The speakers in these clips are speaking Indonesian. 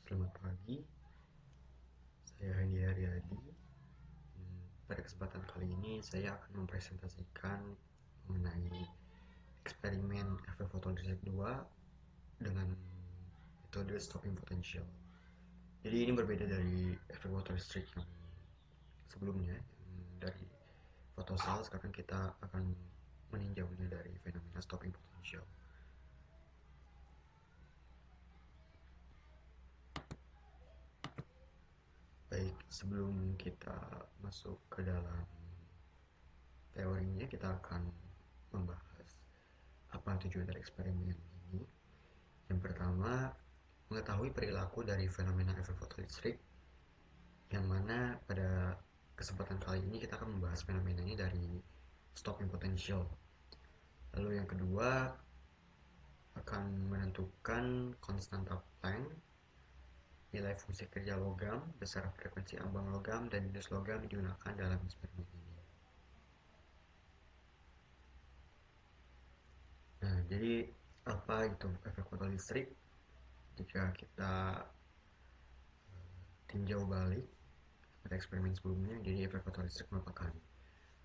Selamat pagi, saya Handi Haryadi. Pada kesempatan kali ini saya akan mempresentasikan mengenai eksperimen efek fotolistrik 2 dengan metode stopping potential. Jadi ini berbeda dari efek fotolistrik yang sebelumnya, dari fotosel. Sekarang kita akan meninjaunya dari fenomena stopping potential. Baik, sebelum kita masuk ke dalam teorinya, kita akan membahas apa tujuan dari eksperimen ini. Yang pertama, mengetahui perilaku dari fenomena efek fotolistrik, yang mana pada kesempatan kali ini kita akan membahas fenomena ini dari stopping potential. Lalu yang kedua, akan menentukan konstanta Planck, nilai fungsi kerja logam, besar frekuensi ambang logam, dan jenis logam yang digunakan dalam eksperimen ini. Nah, jadi apa itu efek fotolistrik? Jika kita tinjau balik pada eksperimen sebelumnya, jadi efek fotolistrik merupakan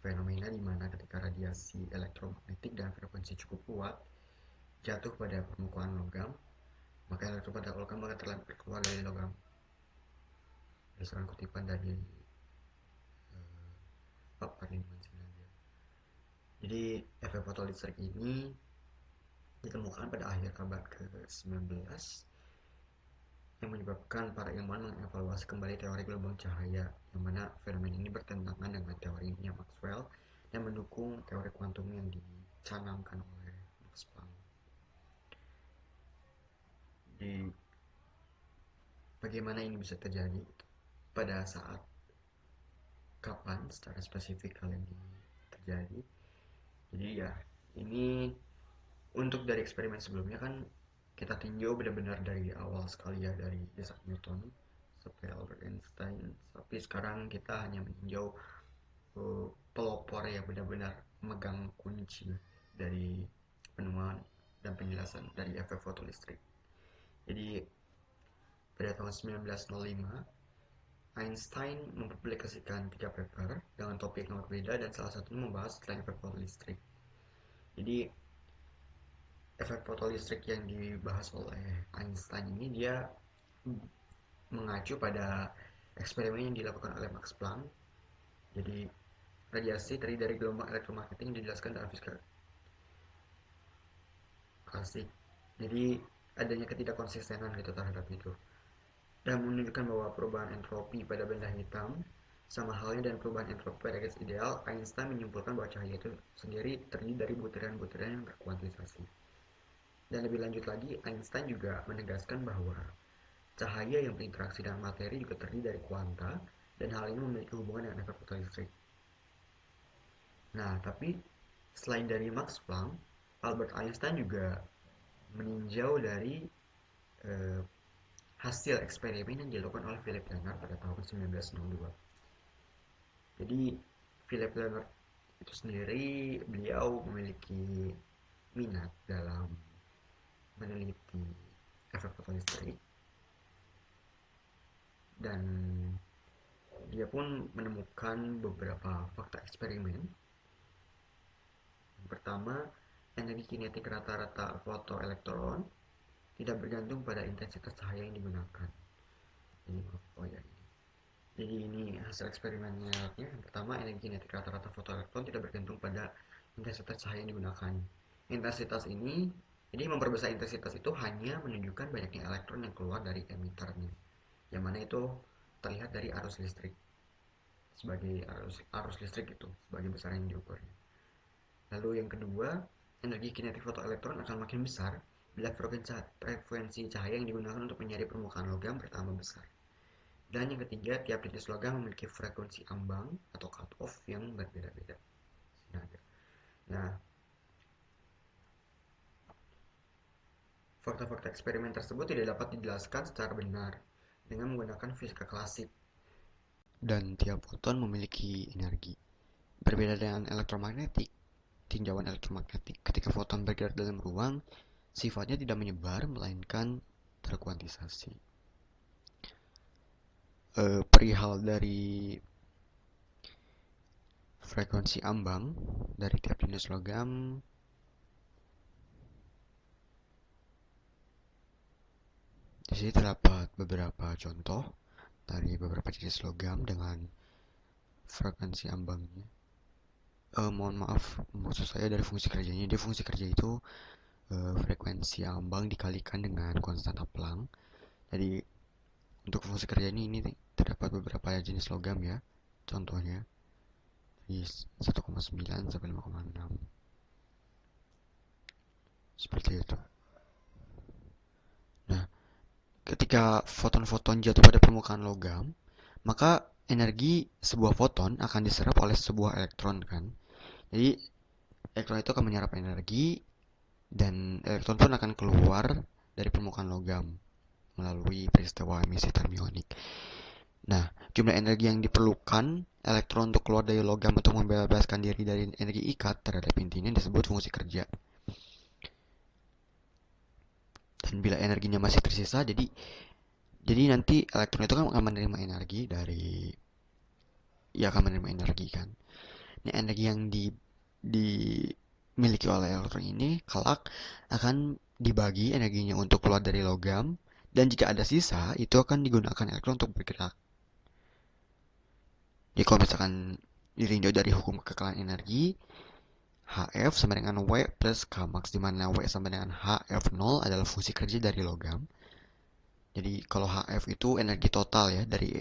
fenomena di mana ketika radiasi elektromagnetik dan frekuensi cukup kuat jatuh pada permukaan logam, maka elektron pada logam akan terlempar keluar dari logam. Berdasarkan kutipan dari papan dimensi dia. Jadi efek fotolistrik ini ditemukan pada akhir abad ke-19 yang menyebabkan para ilmuwan mengevaluasi kembali teori gelombang cahaya, yang mana fenomena ini bertentangan dengan teorinya Maxwell dan mendukung teori kuantum yang dicanangkan oleh Max Planck. Di bagaimana ini bisa terjadi, pada saat kapan secara spesifik hal ini terjadi. Jadi ya, ini untuk dari eksperimen sebelumnya kan kita tinjau benar-benar dari awal sekali ya, dari Isaac Newton sampai Albert Einstein. Tapi sekarang kita hanya meninjau pelopor yang benar-benar megang kunci dari penemuan dan penjelasan dari efek fotolistrik. Jadi pada tahun 1905 Einstein mempublikasikan 3 paper dengan topik yang berbeda, dan salah satunya membahas tentang efek fotolistrik. Jadi efek fotolistrik yang dibahas oleh Einstein ini dia mengacu pada eksperimen yang dilakukan oleh Max Planck. Jadi radiasi terdiri dari gelombang elektromagnetik yang dijelaskan dalam fisika klasik. Jadi adanya ketidakkonsistenan gitu terhadap itu, dan menunjukkan bahwa perubahan entropi pada benda hitam sama halnya dengan perubahan entropi pada gas ideal. Einstein menyimpulkan bahwa cahaya itu sendiri terdiri dari butiran-butiran yang berkuantisasi. Dan lebih lanjut lagi, Einstein juga menegaskan bahwa cahaya yang berinteraksi dengan materi juga terdiri dari kuanta, dan hal ini memiliki hubungan dengan efek fotolistrik. Nah, tapi selain dari Max Planck, Albert Einstein juga meninjau dari hasil eksperimen yang dilakukan oleh Philip Lenard pada tahun 1902. Jadi Philip Lenard itu sendiri, beliau memiliki minat dalam meneliti efek fotolistrik, dan dia pun menemukan beberapa fakta eksperimen. Yang pertama, energi kinetik rata-rata fotoelektron tidak bergantung pada intensitas cahaya yang digunakan. Jadi ini hasil eksperimennya. Yang pertama, energi kinetik rata-rata fotoelektron tidak bergantung pada intensitas cahaya yang digunakan. Intensitas ini, jadi memperbesar intensitas itu hanya menunjukkan banyaknya elektron yang keluar dari emiternya, yang mana itu terlihat dari arus listrik, sebagai arus listrik itu sebagai besaran yang diukurnya. Lalu yang kedua, energi kinetik fotoelektron akan makin besar bila frekuensi cahaya yang digunakan untuk menyari permukaan logam bertambah besar. Dan yang ketiga, tiap jenis logam memiliki frekuensi ambang atau cut off yang berbeda-beda. Nah, fakta-fakta eksperimen tersebut tidak dapat dijelaskan secara benar dengan menggunakan fisika klasik. Dan tiap foton memiliki energi. Berbeda dengan elektromagnetik, tinjauan elektromagnetik ketika foton bergerak dalam ruang, sifatnya tidak menyebar melainkan terkuantisasi. perihal dari frekuensi ambang dari tiap jenis logam. Di sini terdapat beberapa contoh dari beberapa jenis logam dengan frekuensi ambangnya. Mohon maaf, maksud saya dari fungsi kerjanya. Dia fungsi kerja itu frekuensi ambang dikalikan dengan konstanta Planck. Jadi untuk fungsi kerja ini terdapat beberapa jenis logam ya. Contohnya di 1,9 sampai 5,6. Seperti itu. Nah, ketika foton-foton jatuh pada permukaan logam, maka energi sebuah foton akan diserap oleh sebuah elektron kan. Jadi elektron itu akan menyerap energi dan elektron pun akan keluar dari permukaan logam melalui peristiwa emisi termionik. Nah, jumlah energi yang diperlukan elektron untuk keluar dari logam untuk membebaskan diri dari energi ikat terhadap intinya disebut fungsi kerja. Dan bila energinya masih tersisa, jadi nanti elektron itu kan akan menerima energi dari akan menerima energi kan. Nah, energi yang dimiliki oleh elektron ini kelak akan dibagi energinya untuk keluar dari logam, dan jika ada sisa itu akan digunakan elektron untuk bergerak. Jadi kalau misalkan ditinjau dari hukum kekekalan energi, Hf sama dengan W plus Kmax, di mana W sama dengan Hf0 adalah fungsi kerja dari logam. Jadi kalau Hf itu energi total ya dari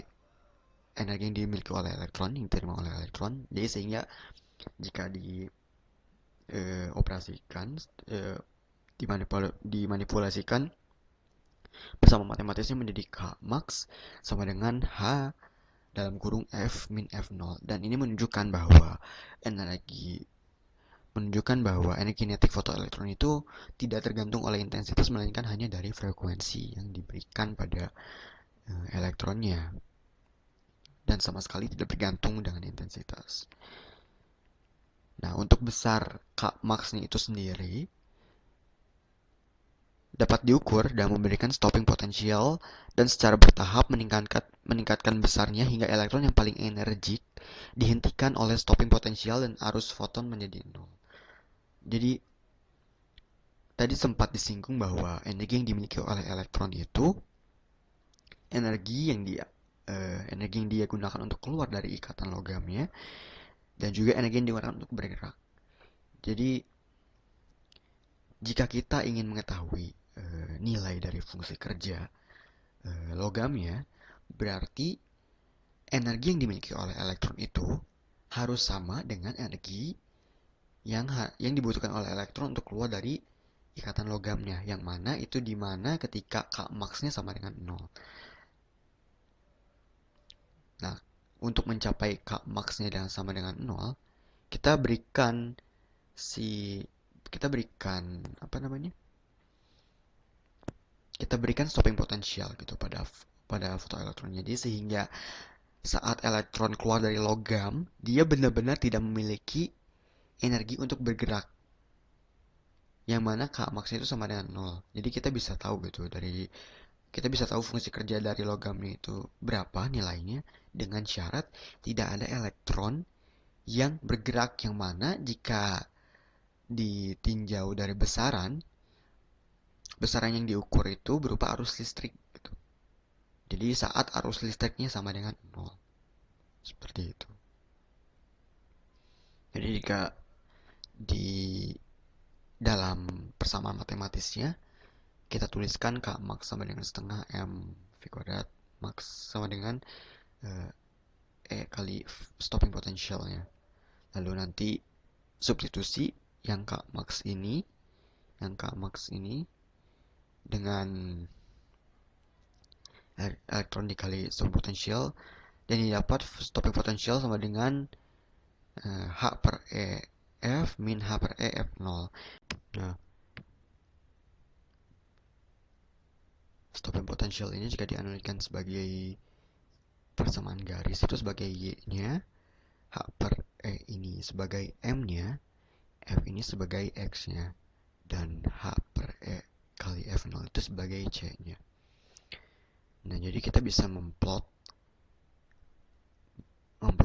energi yang dimiliki oleh elektron, yang diterima oleh elektron. Jadi sehingga jika dioperasikan, dimanipulasikan bersama matematisnya menjadi Kmax sama dengan H dalam kurung F min F0. Dan ini menunjukkan bahwa energi kinetik fotoelektron itu tidak tergantung oleh intensitas, melainkan hanya dari frekuensi yang diberikan pada elektronnya, dan sama sekali tidak bergantung dengan intensitas. Nah, untuk besar Kmax-nya itu sendiri dapat diukur dan memberikan stopping potensial dan secara bertahap meningkatkan besarnya hingga elektron yang paling energik dihentikan oleh stopping potensial dan arus foton menjadi nol. Jadi tadi sempat disinggung bahwa energi yang dimiliki oleh elektron itu energi yang dia gunakan untuk keluar dari ikatan logamnya, dan juga energi yang digunakan untuk bergerak. Jadi jika kita ingin mengetahui nilai dari fungsi kerja logamnya, berarti energi yang dimiliki oleh elektron itu harus sama dengan energi yang dibutuhkan oleh elektron untuk keluar dari ikatan logamnya, yang mana itu dimana ketika Kmax-nya sama dengan 0. Nah, untuk mencapai Kmax-nya sama dengan 0, kita berikan apa namanya? Kita berikan stopping potensial gitu pada fotoelektronnya. Jadi sehingga saat elektron keluar dari logam, dia benar-benar tidak memiliki energi untuk bergerak, yang mana Kmax-nya itu sama dengan 0. Jadi kita bisa tahu gitu fungsi kerja dari logamnya itu berapa nilainya, dengan syarat tidak ada elektron yang bergerak, yang mana jika ditinjau dari besaran yang diukur itu berupa arus listrik gitu. Jadi saat arus listriknya sama dengan 0. Seperti itu. Jadi jika di dalam persamaan matematisnya kita tuliskan Kmax sama dengan setengah M V kuadrat max sama dengan kali stopping potentialnya. Lalu nanti substitusi yang Kmax ini dengan elektron dikali stopping potential, dan ini dapat stopping potential sama dengan H per E F min H per E F0. Nah, stopping potential ini jika dianalikan sebagai persamaan garis itu sebagai Y-nya, H per E ini sebagai M-nya, F ini sebagai X-nya, dan H per E kali F0 itu sebagai C-nya. Nah, jadi kita bisa memplot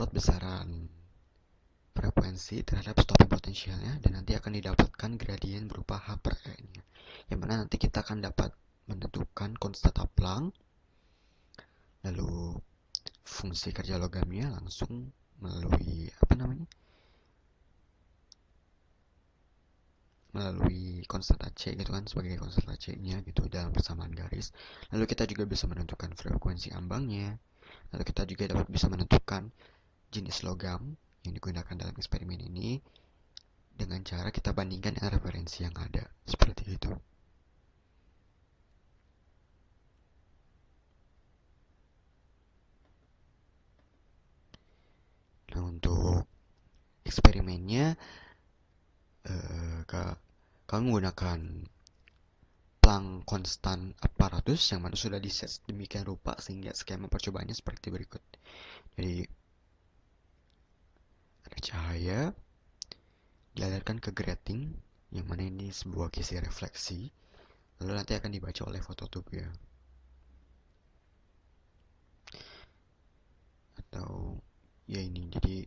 mendapat besaran frekuensi terhadap stopping potensialnya, dan nanti akan didapatkan gradien berupa H per E nya, yang mana nanti kita akan dapat menentukan konstanta Planck, lalu fungsi kerja logamnya langsung melalui melalui konstanta C gitu kan, sebagai konstanta C nya gitu dalam persamaan garis. Lalu kita juga bisa menentukan frekuensi ambangnya, lalu kita juga dapat bisa menentukan jenis logam yang digunakan dalam eksperimen ini dengan cara kita bandingkan dengan referensi yang ada, seperti itu. Nah, untuk eksperimennya kami menggunakan Planck constant apparatus yang mana sudah diset demikian rupa sehingga skema percobaannya seperti berikut. Jadi ada cahaya dialirkan ke grating yang mana ini sebuah kisi refleksi, lalu nanti akan dibaca oleh fototube ya, atau ya ini. Jadi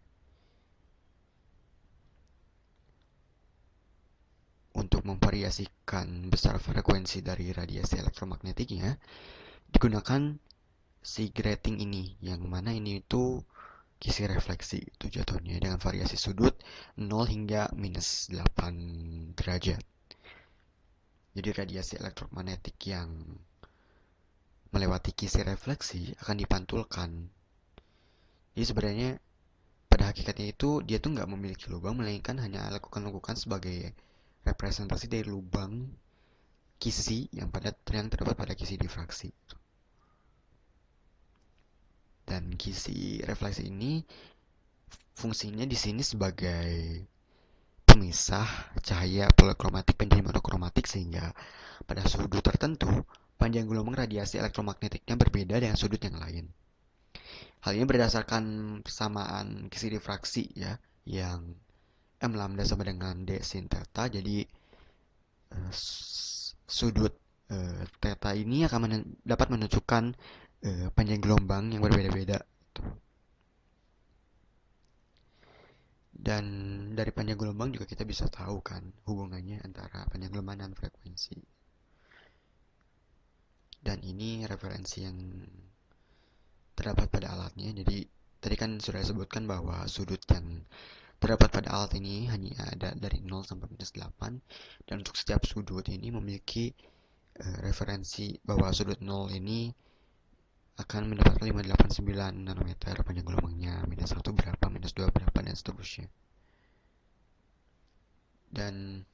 untuk memvariasikan besar frekuensi dari radiasi elektromagnetiknya digunakan si grating ini, yang mana ini itu kisi refleksi itu jatuhnya dengan variasi sudut 0 hingga minus 8 derajat. Jadi radiasi elektromagnetik yang melewati kisi refleksi akan dipantulkan. Jadi sebenarnya pada hakikatnya itu dia tuh nggak memiliki lubang, melainkan hanya lekukan-lekukan sebagai representasi dari lubang kisi yang terdapat pada kisi difraksi. Dan kisi refleksi ini fungsinya di sini sebagai pemisah cahaya polikromatik menjadi monokromatik, sehingga pada sudut tertentu panjang gelombang radiasi elektromagnetiknya berbeda dengan sudut yang lain. Hal ini berdasarkan persamaan kisi difraksi ya, yang M lambda sama dengan D sin theta. Jadi sudut theta ini akan dapat menunjukkan panjang gelombang yang berbeda-beda. Dan dari panjang gelombang juga kita bisa tahu kan hubungannya antara panjang gelombang dan frekuensi. Dan ini referensi yang terdapat pada alatnya. Jadi tadi kan sudah disebutkan bahwa sudut yang terdapat pada alat ini hanya ada dari 0 sampai minus 8, dan untuk setiap sudut ini memiliki referensi bahwa sudut 0 ini akan mendapatkan 589 nanometer panjang gelombangnya, minus 1 berapa, minus 2 berapa, dan seterusnya. Dan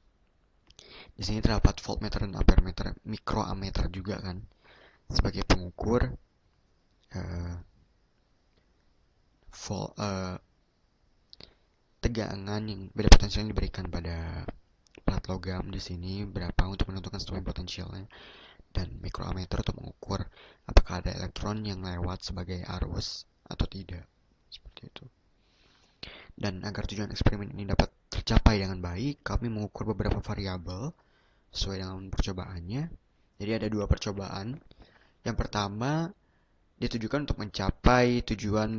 di sini terdapat voltmeter dan ampermeter, mikroammeter juga kan, sebagai pengukur tegangan yang beda potensial yang diberikan pada plat logam di sini berapa untuk menentukan stopping potensialnya. Dan mikroammeter untuk mengukur apakah ada elektron yang lewat sebagai arus atau tidak, seperti itu. Dan agar tujuan eksperimen ini dapat tercapai dengan baik, kami mengukur beberapa variabel sesuai dengan percobaannya. Jadi ada 2 percobaan. Yang pertama ditujukan untuk mencapai tujuan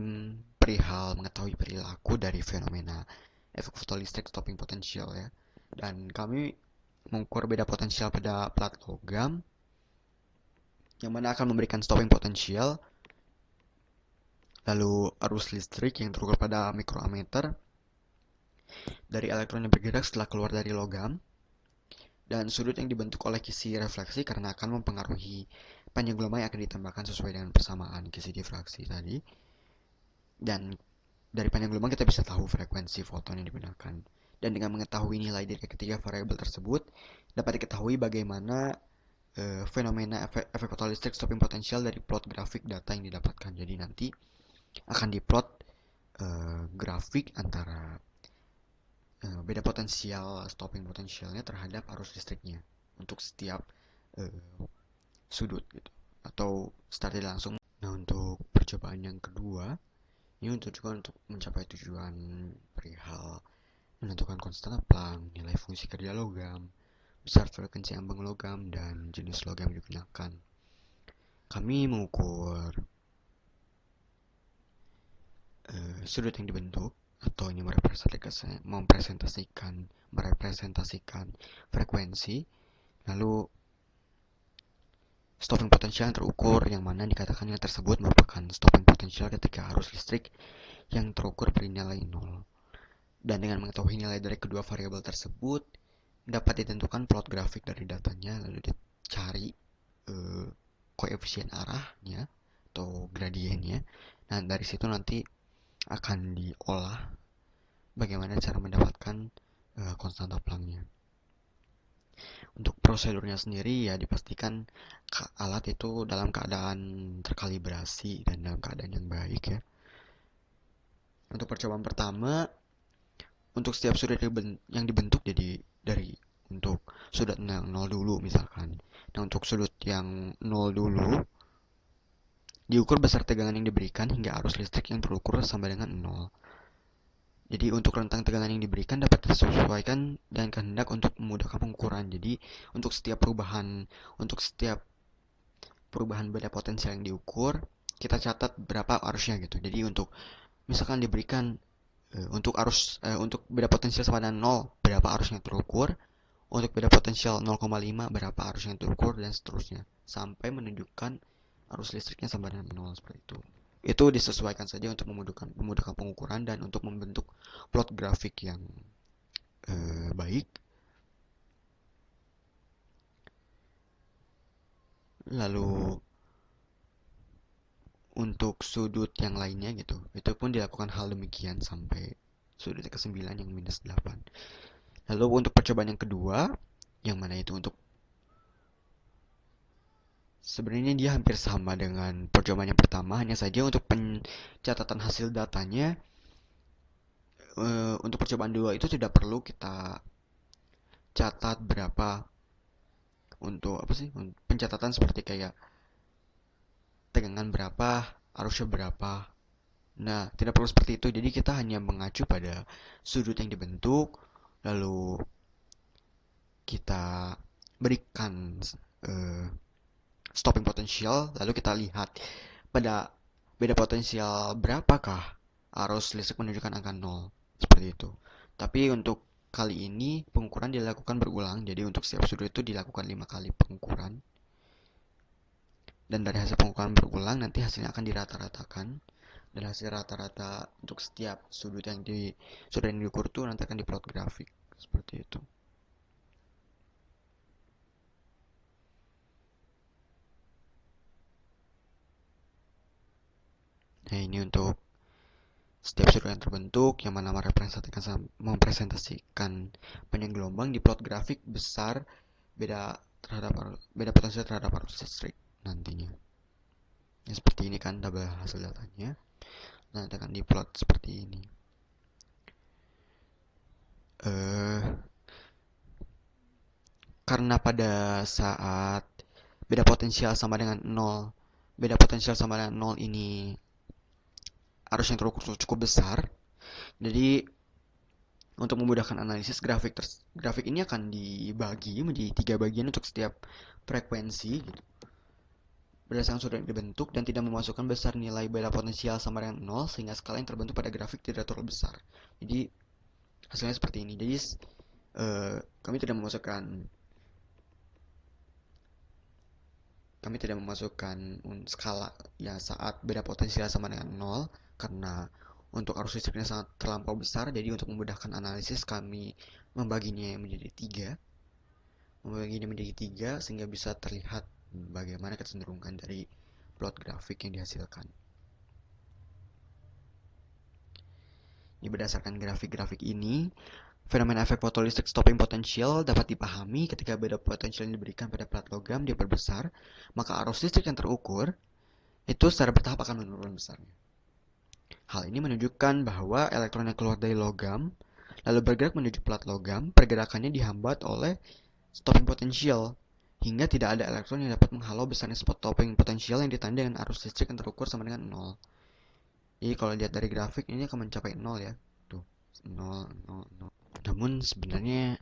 perihal mengetahui perilaku dari fenomena efek fotolistrik stopping potential ya. Dan kami mengukur beda potensial pada plat logam yang mana akan memberikan stopping potential, lalu arus listrik yang terukur pada mikroammeter dari elektron yang bergerak setelah keluar dari logam, dan sudut yang dibentuk oleh kisi refleksi karena akan mempengaruhi panjang gelombang yang akan ditambahkan sesuai dengan persamaan kisi difraksi tadi. Dan dari panjang gelombang kita bisa tahu frekuensi foton yang digunakan. Dan dengan mengetahui nilai dari ketiga variabel tersebut, dapat diketahui bagaimana fenomena efek fotolistrik stopping potential dari plot grafik data yang didapatkan. Jadi nanti akan diplot grafik antara beda potensial stopping potensialnya terhadap arus listriknya untuk setiap sudut gitu, atau start langsung. Nah, untuk percobaan yang kedua ini juga untuk mencapai tujuan perihal menentukan konstanta Planck, nilai fungsi kerja logam, besar frekuensi ambang logam, dan jenis logam yang digunakan. Kami mengukur sudut yang dibentuk, atau ini merepresentasikan frekuensi, lalu stopping potential yang terukur, yang mana dikatakan yang tersebut merupakan stopping potential ketika arus listrik yang terukur bernilai 0. Dan dengan mengetahui nilai dari kedua variabel tersebut, dapat ditentukan plot grafik dari datanya, lalu dicari koefisien arahnya atau gradiennya. Nah, dari situ nanti akan diolah bagaimana cara mendapatkan konstanta Plancknya. Untuk prosedurnya sendiri ya dipastikan alat itu dalam keadaan terkalibrasi dan dalam keadaan yang baik ya. Untuk percobaan pertama, untuk setiap sudut yang dibentuk jadi dari untuk sudut yang 0 dulu misalkan. Nah, untuk sudut yang 0 dulu diukur besar tegangan yang diberikan hingga arus listrik yang terukur sama dengan 0. Jadi untuk rentang tegangan yang diberikan dapat disesuaikan dan kehendak untuk memudahkan pengukuran. Jadi untuk setiap perubahan beda potensial yang diukur, kita catat berapa arusnya gitu. Jadi untuk misalkan diberikan untuk beda potensial sama dengan 0, berapa arusnya terukur, untuk beda potensial 0,5 berapa arusnya terukur, dan seterusnya sampai menunjukkan arus listriknya sama dengan 0 seperti itu. Itu disesuaikan saja untuk memudahkan pengukuran dan untuk membentuk plot grafik yang baik. Lalu untuk sudut yang lainnya gitu, itu pun dilakukan hal demikian sampai sudut ke-9 yang -8. Lalu untuk percobaan yang kedua, yang mana itu untuk sebenarnya dia hampir sama dengan percobaan yang pertama, hanya saja untuk pencatatan hasil datanya untuk percobaan 2 itu tidak perlu kita catat berapa untuk apa sih? Pencatatan seperti kayak tegangan berapa, arusnya berapa. Nah, tidak perlu seperti itu. Jadi kita hanya mengacu pada sudut yang dibentuk, lalu kita berikan stopping potential, lalu kita lihat pada beda potensial berapakah arus listrik menunjukkan angka 0. Seperti itu. Tapi untuk kali ini pengukuran dilakukan berulang, jadi untuk setiap sudut itu dilakukan 5 kali pengukuran. Dan dari hasil pengukuran berulang nanti hasilnya akan dirata-ratakan. Dan hasil rata-rata untuk setiap sudut yang diukur itu nanti akan diplot grafik seperti itu. Nah, ini untuk setiap sudut yang terbentuk yang mana mempresentasikan panjang gelombang diplot grafik besar beda potensial terhadap arus listrik nantinya. Ya, seperti ini kan tabel hasil datanya. Nah, akan diplot seperti ini. Karena pada saat beda potensial sama dengan 0 ini arus yang terukur cukup besar, jadi untuk memudahkan analisis grafik ini akan dibagi menjadi 3 bagian untuk setiap frekuensi gitu. Berdasarkan sudut yang dibentuk dan tidak memasukkan besar nilai beda potensial sama dengan 0 sehingga skala yang terbentuk pada grafik tidak terlalu besar. Jadi hasilnya seperti ini. Jadi kami tidak memasukkan skala ya saat beda potensial sama dengan 0 karena untuk arus listriknya sangat terlampau besar. Jadi untuk memudahkan analisis kami membaginya menjadi 3 sehingga bisa terlihat bagaimana kecenderungan dari plot grafik yang dihasilkan. Ini berdasarkan grafik-grafik ini, fenomena efek fotolistrik stopping potential dapat dipahami ketika beda potensial yang diberikan pada plat logam diperbesar, maka arus listrik yang terukur itu secara bertahap akan menurun besarnya. Hal ini menunjukkan bahwa elektron yang keluar dari logam lalu bergerak menuju plat logam, pergerakannya dihambat oleh stopping potential hingga tidak ada elektron yang dapat menghalau besarnya stopping potential yang ditandai dengan arus listrik yang terukur sama dengan 0. Jadi kalau lihat dari grafik ini akan mencapai 0 ya. Tuh, 0, 0, 0. Namun sebenarnya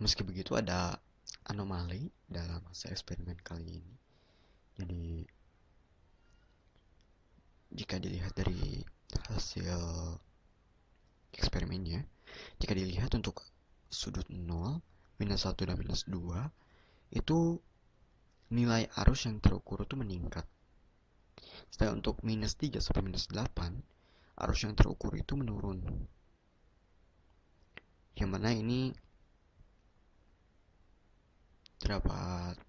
meski begitu ada anomali dalam hasil eksperimen kali ini. Jadi jika dilihat dari hasil eksperimennya, jika dilihat untuk sudut 0, minus 1 dan minus 2, itu nilai arus yang terukur itu meningkat. Sedangkan untuk minus 3 sampai minus 8, arus yang terukur itu menurun. Yang mana ini terdapat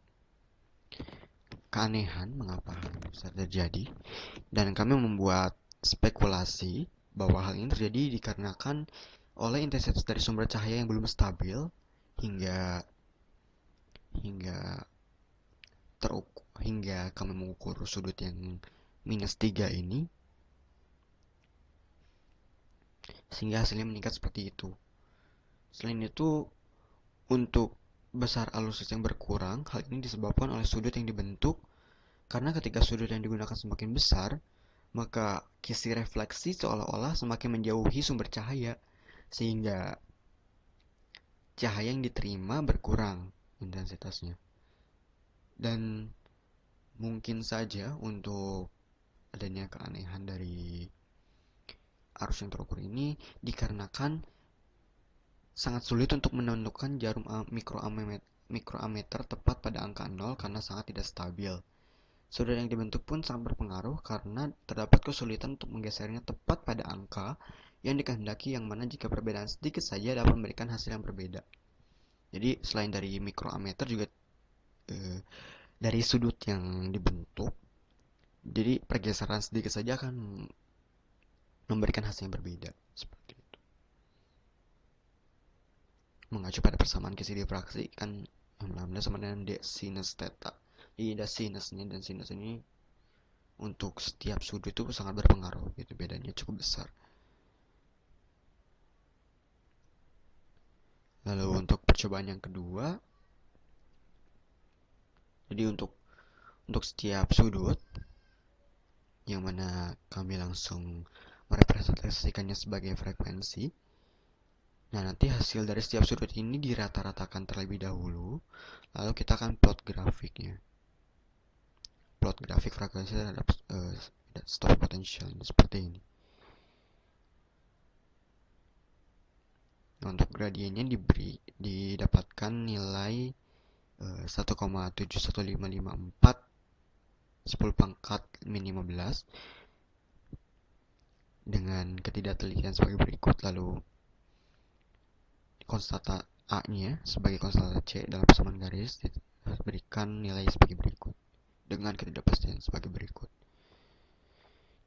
keanehan mengapa hal ini bisa terjadi, dan kami membuat spekulasi bahwa hal ini terjadi dikarenakan oleh intensitas dari sumber cahaya yang belum stabil hingga kami mengukur sudut yang minus 3 ini, sehingga hasilnya meningkat seperti itu. Selain itu, untuk besar arus yang berkurang, hal ini disebabkan oleh sudut yang dibentuk karena ketika sudut yang digunakan semakin besar, maka kisi refleksi seolah-olah semakin menjauhi sumber cahaya, sehingga cahaya yang diterima berkurang intensitasnya. Dan mungkin saja untuk adanya keanehan dari arus yang terukur ini dikarenakan sangat sulit untuk menentukan jarum mikroammeter tepat pada angka 0 karena sangat tidak stabil. Sudut yang dibentuk pun sangat berpengaruh karena terdapat kesulitan untuk menggesernya tepat pada angka yang dikehendaki, yang mana jika perbedaan sedikit saja dapat memberikan hasil yang berbeda. Jadi selain dari mikroammeter juga dari sudut yang dibentuk, jadi pergeseran sedikit saja akan memberikan hasil yang berbeda. Seperti itu. Mengacu pada persamaan kisi difraksi kan lambda sama dengan d sinus theta. Jadi ada sinusnya, dan sinus ini untuk setiap sudut itu sangat berpengaruh, gitu, bedanya cukup besar. Lalu untuk percobaan yang kedua, jadi untuk setiap sudut yang mana kami langsung merepresentasikannya sebagai frekuensi. Nah, nanti hasil dari setiap sudut ini dirata-ratakan terlebih dahulu, lalu kita akan plot grafiknya. Plot grafik frekuensi terhadap stopping potential ini seperti ini. Nah, untuk gradiennya didapatkan nilai 1,71554 10 pangkat min 15 dengan ketidaktelitian sebagai berikut. Lalu konstanta A-nya sebagai konstanta C dalam persamaan garis diberikan nilai sebagai berikut dengan ketidakpastian sebagai berikut.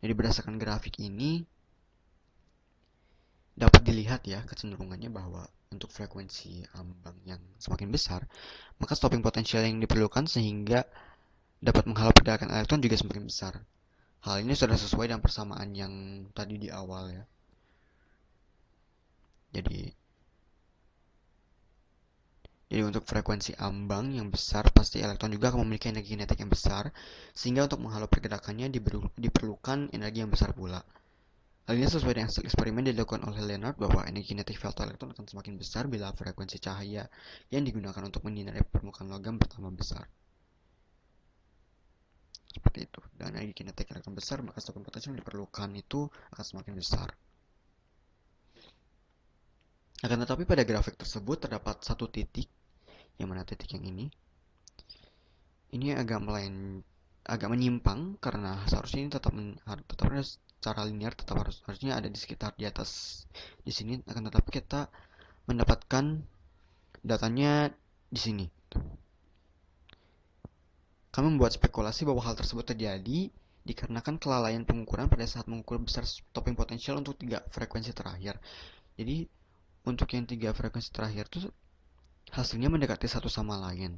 Jadi berdasarkan grafik ini dapat dilihat ya kecenderungannya bahwa untuk frekuensi ambang yang semakin besar, maka stopping potential yang diperlukan sehingga dapat menghalau pergerakan elektron juga semakin besar. Hal ini sudah sesuai dengan persamaan yang tadi di awal ya. Jadi untuk frekuensi ambang yang besar, pasti elektron juga akan memiliki energi kinetik yang besar, sehingga untuk menghalau pergerakannya diperlukan energi yang besar pula. Hal ini sesuai dengan hasil eksperimen dilakukan oleh Leonard bahwa energi kinetik felt elektron akan semakin besar bila frekuensi cahaya yang digunakan untuk menyinari permukaan logam bertambah besar. Seperti itu. Dan energi kinetik elektron besar, maka stopping potential yang diperlukan itu akan semakin besar. Akan tetapi pada grafik tersebut terdapat satu titik, yang mana titik yang ini agak menyimpang karena seharusnya ini tetap ada secara linear, harusnya ada di sekitar di atas di sini, akan tetapi kita mendapatkan datanya di sini. Kami membuat spekulasi bahwa hal tersebut terjadi dikarenakan kelalaian pengukuran pada saat mengukur besar stopping potential untuk 3 frekuensi terakhir. Jadi untuk yang 3 frekuensi terakhir itu hasilnya mendekati satu sama lain.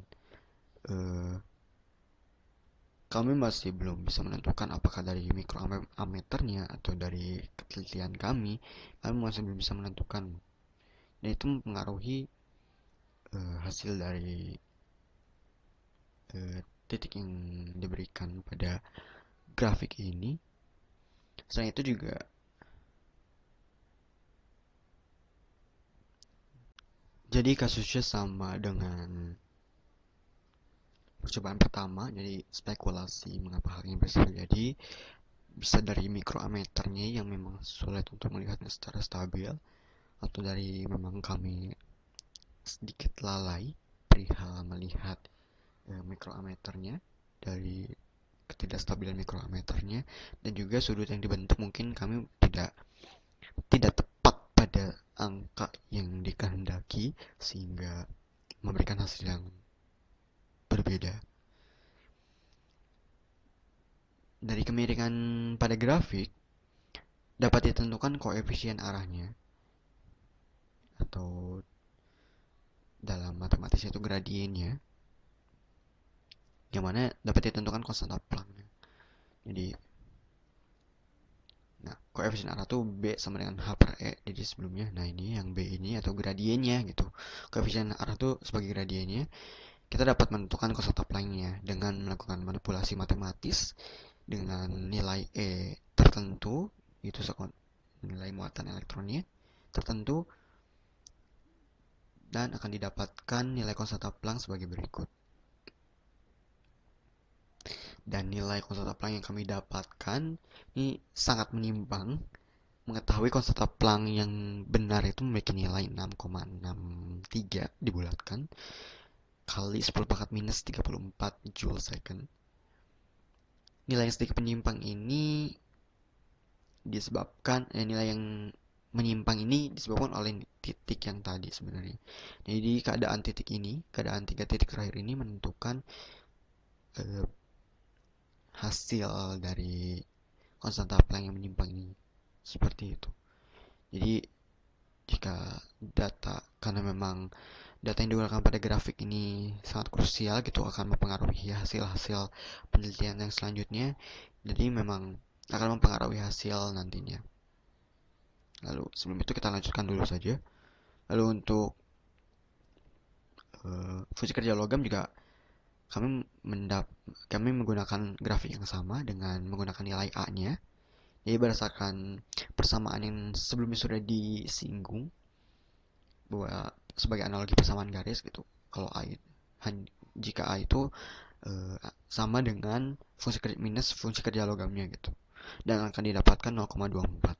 Kami masih belum bisa menentukan apakah dari mikroammeternya atau dari ketelitian kami masih belum bisa menentukan. Dan itu mempengaruhi hasil dari titik yang diberikan pada grafik ini. Selain itu juga jadi kasusnya sama dengan percobaan pertama, jadi spekulasi mengapa hal ini bisa terjadi. bisa dari mikroammeternya yang memang sulit untuk melihatnya secara stabil, atau dari memang kami sedikit lalai perihal melihat mikroammeternya, dari ketidakstabilan mikroammeternya, dan juga sudut yang dibentuk mungkin kami tidak tepat pada angka yang dikehendaki sehingga memberikan hasil yang berbeda. Dari kemiringan pada grafik dapat ditentukan koefisien arahnya, atau dalam matematis itu gradiennya, yang mana dapat ditentukan konstanta Planck. Jadi, nah, koefisien arah tuh B sama dengan H per E. Jadi sebelumnya, nah ini yang B ini atau gradiennya gitu. Koefisien arah tuh sebagai gradiennya. Kita dapat menentukan konstanta Planck-nya dengan melakukan manipulasi matematis dengan nilai E tertentu, itu nilai muatan elektronnya tertentu, dan akan didapatkan nilai konstanta Planck sebagai berikut. Dan nilai konstanta Planck yang kami dapatkan ini sangat menyimpang. Mengetahui konstanta Planck yang benar itu memiliki nilai 6,63 dibulatkan kali 10 pangkat minus 34 joule second. Nilai yang sedikit menyimpang ini disebabkan nilai yang menyimpang ini disebabkan oleh titik yang tadi sebenarnya. Jadi keadaan titik ini, keadaan 3 titik terakhir ini menentukan hasil dari konstanta Planck yang menyimpang ini. Seperti itu. Jadi jika karena memang data yang digunakan pada grafik ini sangat krusial gitu, akan mempengaruhi hasil-hasil penelitian yang selanjutnya. Jadi memang akan mempengaruhi hasil nantinya. Lalu sebelum itu kita lanjutkan dulu saja. Lalu untuk fungsi kerja logam juga kami kami menggunakan grafik yang sama dengan menggunakan nilai A-nya. Jadi berdasarkan persamaan yang sebelumnya sudah disinggung, bahwa sebagai analogi persamaan garis gitu, kalau jika A itu sama dengan fungsi kerja minus fungsi kerja logamnya gitu, dan akan didapatkan 0,24.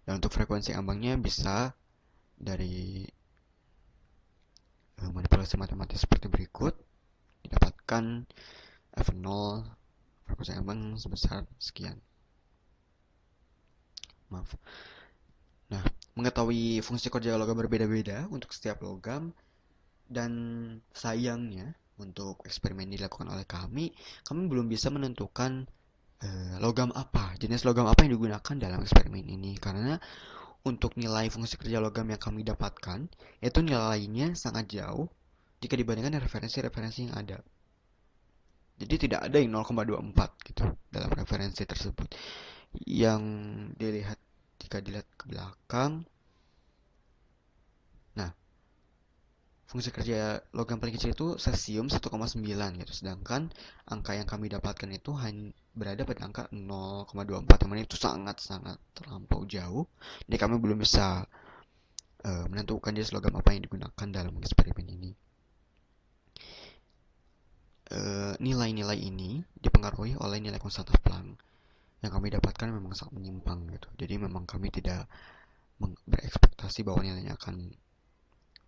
Dan untuk frekuensi ambangnya bisa dari manipulasi matematis seperti berikut. Didapatkan F0 frekuensi ambang sebesar sekian. Maaf. Nah, mengetahui fungsi kerja logam berbeda-beda untuk setiap logam, dan sayangnya untuk eksperimen dilakukan oleh kami belum bisa menentukan logam apa, jenis logam apa yang digunakan dalam eksperimen ini, karena untuk nilai fungsi kerja logam yang kami dapatkan itu nilainya sangat jauh jika dibandingkan referensi-referensi yang ada. Jadi tidak ada yang 0,24 gitu dalam referensi tersebut. Yang jika dilihat ke belakang, nah, fungsi kerja logam paling kecil itu cesium 1,9 gitu. Sedangkan angka yang kami dapatkan itu hanya berada pada angka 0,24, yang mana itu sangat-sangat terlampau jauh. Jadi kami belum bisa menentukan jenis logam apa yang digunakan dalam eksperimen ini. Nilai-nilai ini dipengaruhi oleh nilai konstanta Planck yang kami dapatkan memang sangat menyimpang gitu. Jadi memang kami tidak berekspektasi bahwa nilainya akan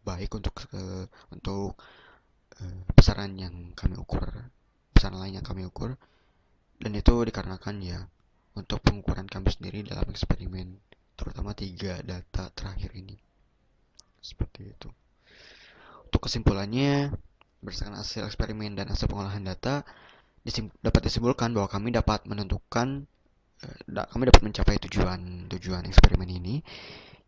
baik untuk besaran yang kami ukur, besaran lain yang kami ukur, dan itu dikarenakan ya untuk pengukuran kami sendiri dalam eksperimen, terutama 3 data terakhir ini. Seperti itu. Untuk kesimpulannya, berdasarkan hasil eksperimen dan hasil pengolahan data, dapat disimpulkan bahwa kami dapat mencapai tujuan eksperimen ini.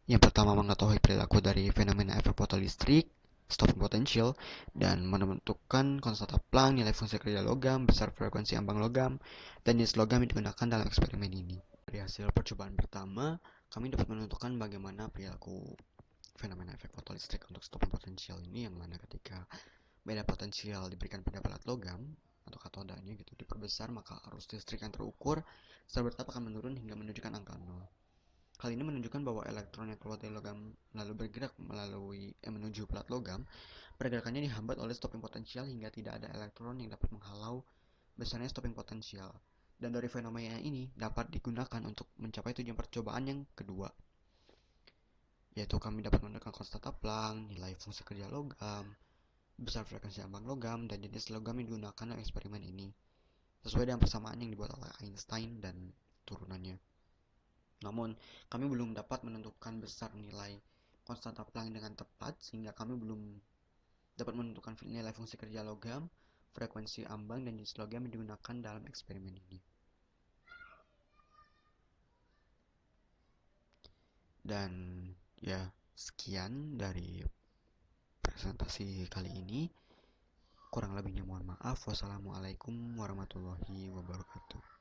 Yang pertama, mengetahui perilaku dari fenomena efek fotolistrik, stopping potential, dan menentukan konstanta Planck, nilai fungsi kerja logam, besar frekuensi ambang logam, dan jenis logam yang digunakan dalam eksperimen ini. Dari hasil percobaan pertama, kami dapat menentukan bagaimana perilaku fenomena efek fotolistrik untuk stopping potential ini, yang mana ketika beda potensial diberikan pada pelat logam atau katodanya gitu diperbesar, maka arus listrik yang terukur secara bertahap akan menurun hingga menunjukkan angka 0. Hal ini menunjukkan bahwa elektron yang keluar dari logam lalu bergerak menuju pelat logam, pergerakannya dihambat oleh stopping potensial hingga tidak ada elektron yang dapat menghalau besarnya stopping potensial. Dan dari fenomena ini dapat digunakan untuk mencapai tujuan percobaan yang kedua, yaitu kami dapat menemukan konstanta Planck, nilai fungsi kerja logam, besar frekuensi ambang logam, dan jenis logam yang digunakan dalam eksperimen ini, sesuai dengan persamaan yang dibuat oleh Einstein dan turunannya. Namun, kami belum dapat menentukan besar nilai konstanta Planck dengan tepat, sehingga kami belum dapat menentukan nilai fungsi kerja logam, frekuensi ambang, dan jenis logam yang digunakan dalam eksperimen ini. Dan ya, sekian dari presentasi kali ini. Kurang lebihnya mohon maaf. Wassalamualaikum warahmatullahi wabarakatuh.